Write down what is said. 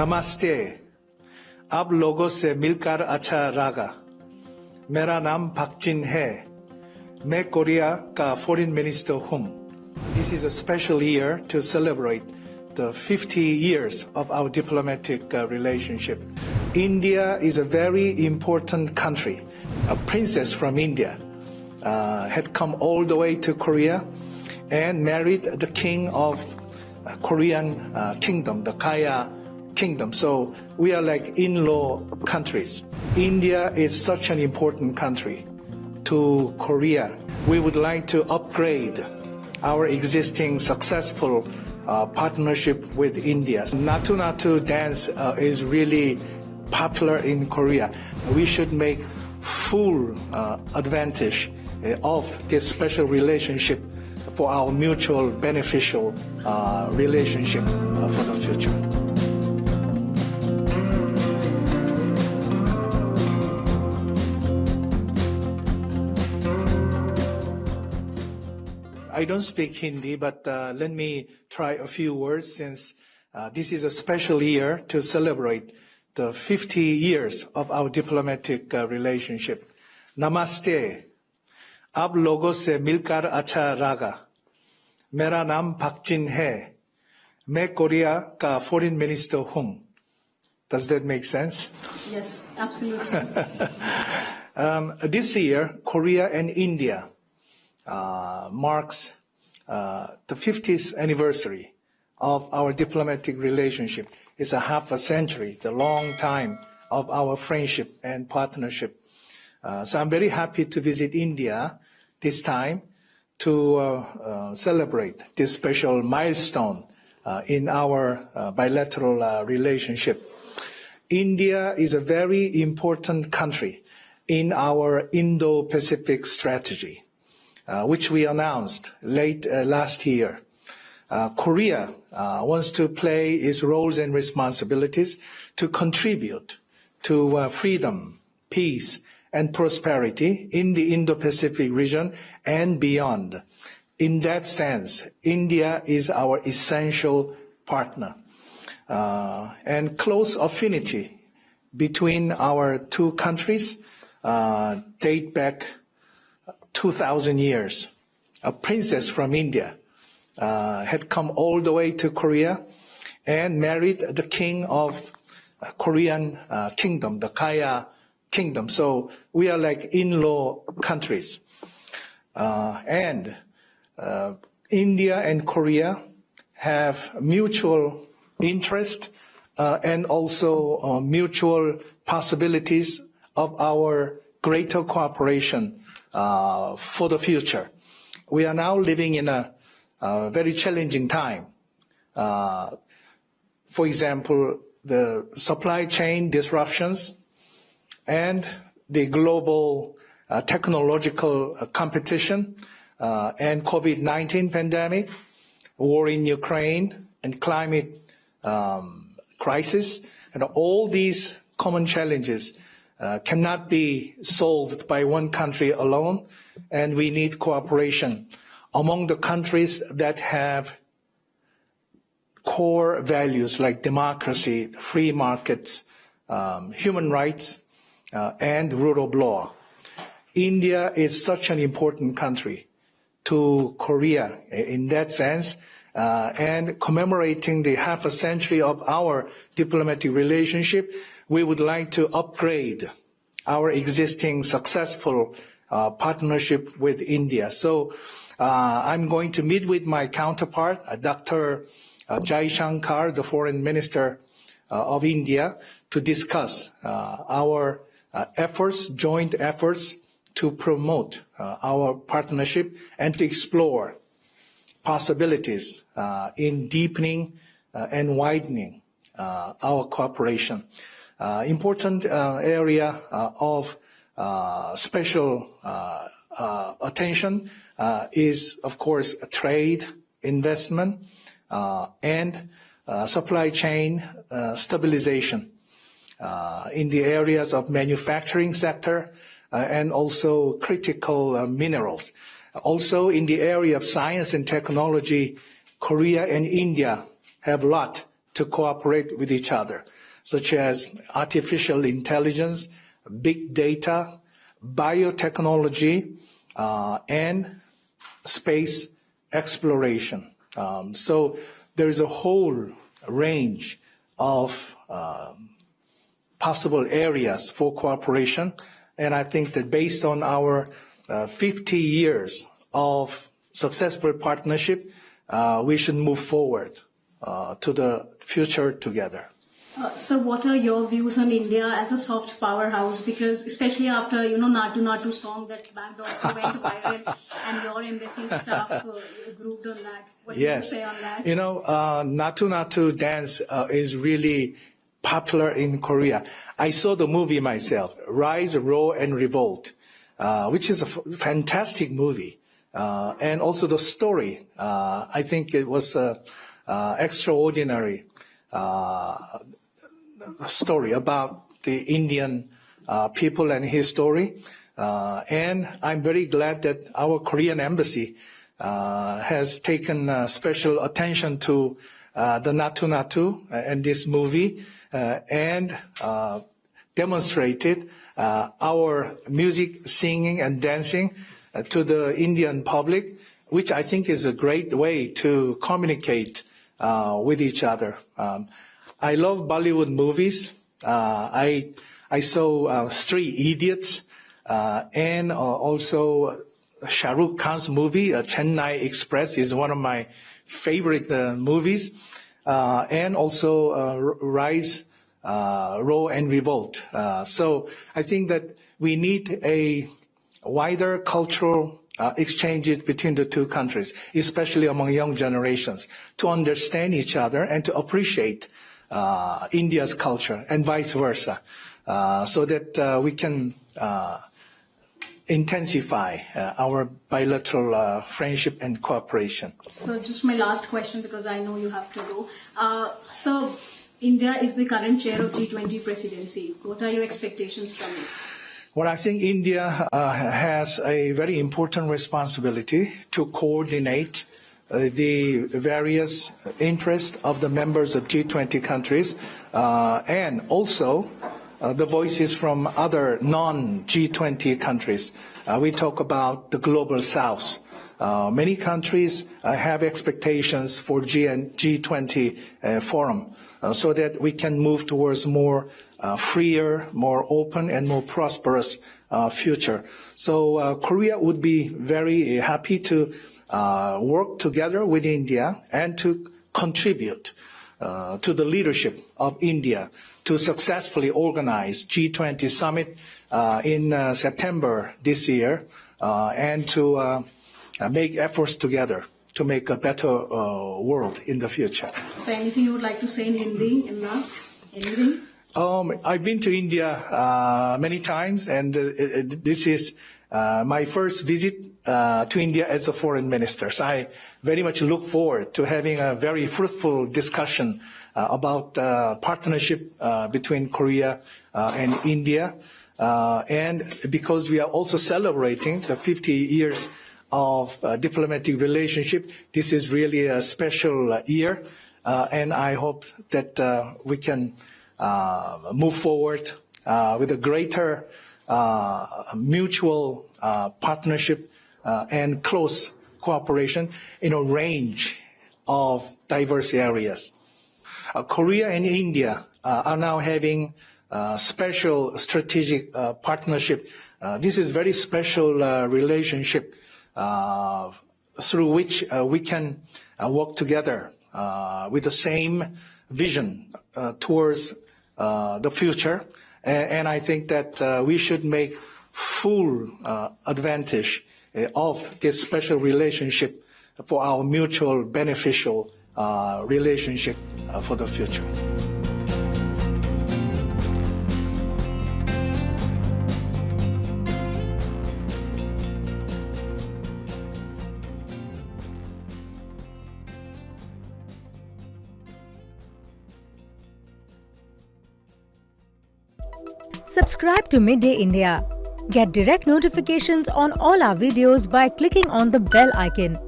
नमस्ते, आप लोगों से मिलकर अच्छा लगा। मेरा नाम पार्क जिन है। मैं कोरिया का फॉरेन मिनिस्टर हूँ। This is a special year to celebrate the 50 years of our diplomatic relationship. India is a very important country. A princess from India had come all the way to Korea and married the king of Korean kingdom, the Kaya kingdom. So we are like in-law countries. India is such an important country to Korea. We would like to upgrade our existing successful partnership with India. Natu Natu dance is really popular in Korea. We should make full advantage of this special relationship for our mutual beneficial relationship for the future. I don't speak Hindi, but let me try a few words since this is a special year to celebrate the 50 years of our diplomatic relationship. Namaste. आप लोगों से मिलकर अच्छा लगा। मेरा नाम park जिन है। मैं कोरिया का फॉरेन मिनिस्टर हूँ। Does that make sense? Yes, absolutely. This year, Korea and India marks the 50th anniversary of our diplomatic relationship. It's a half a century, the long time of our friendship and partnership. So I'm very happy to visit India this time to celebrate this special milestone in our bilateral relationship. India is a very important country in our Indo-Pacific strategy, which we announced late last year. Korea wants to play its roles and responsibilities to contribute to freedom, peace, and prosperity in the Indo-Pacific region and beyond. In that sense, India is our essential partner. And close affinity between our two countries date back 2,000 years. A princess from India had come all the way to Korea and married the king of Korean kingdom, the Kaya kingdom. So we are like in-law countries. And India and Korea have mutual interest and also mutual possibilities of our greater cooperation for the future. We are now living in a very challenging time. For example, the supply chain disruptions and the global technological competition and COVID-19 pandemic, war in Ukraine, and climate crisis, and all these common challenges cannot be solved by one country alone, and we need cooperation among the countries that have core values like democracy, free markets, human rights, and rule of law. India is such an important country to Korea in that sense, and commemorating the half a century of our diplomatic relationship, we would like to upgrade our existing successful partnership with India. So I'm going to meet with my counterpart, Dr. Jai Shankar, the Foreign Minister of India, to discuss our efforts, joint efforts to promote our partnership and to explore possibilities in deepening and widening our cooperation. Important area of special attention is, of course, trade, investment, and supply chain stabilization in the areas of manufacturing sector and also critical minerals. Also in the area of science and technology, Korea and India have a lot to cooperate with each other, such as artificial intelligence, big data, biotechnology, and space exploration. So there is a whole range of possible areas for cooperation. And I think that based on our 50 years of successful partnership, we should move forward to the future together. So what are your views on India as a soft powerhouse? Because especially after, Natu Natu song that backed also went viral and your embassy staff grouped on that. What do you say on that? Natu Natu dance is really popular in Korea. I saw the movie myself, Rise, Roar, and Revolt, which is a fantastic movie. And also the story, I think it was extraordinary story about the Indian people and his story. And I'm very glad that our Korean embassy has taken special attention to the Natu Natu and this movie and demonstrated our music, singing, and dancing to the Indian public, which I think is a great way to communicate with each other. I love Bollywood movies. I saw Three Idiots and also Shah Rukh Khan's movie, Chennai Express, is one of my favorite movies, and also Rise, Roar, and Revolt. So I think that we need a wider cultural exchanges between the two countries, especially among young generations, to understand each other and to appreciate India's culture and vice versa, so that we can intensify our bilateral friendship and cooperation. So just my last question, because I know you have to go. So India is the current chair of G20 presidency. What are your expectations from it? Well, I think India has a very important responsibility to coordinate the various interests of the members of G20 countries and also the voices from other non-G20 countries. We talk about the global south. Many countries have expectations for G20 forum so that we can move towards more freer, more open, and more prosperous future. So Korea would be very happy to work together with India and to contribute to the leadership of India to successfully organize G20 summit in September this year and to make efforts together to make a better world in the future. So anything you would like to say in Hindi in last? Anything? I've been to India many times, and this is my first visit to India as a foreign minister. So I very much look forward to having a very fruitful discussion about partnership between Korea and India. And because we are also celebrating the 50 years of diplomatic relationship, this is really a special year. And I hope that we can move forward with a greater mutual partnership and close cooperation in a range of diverse areas. Korea and India are now having special strategic partnership. This is very special relationship through which we can work together with the same vision towards the future. And I think that we should make full advantage of this special relationship for our mutual beneficial relationship for the future. Subscribe to Midday India. Get direct notifications on all our videos by clicking on the bell icon.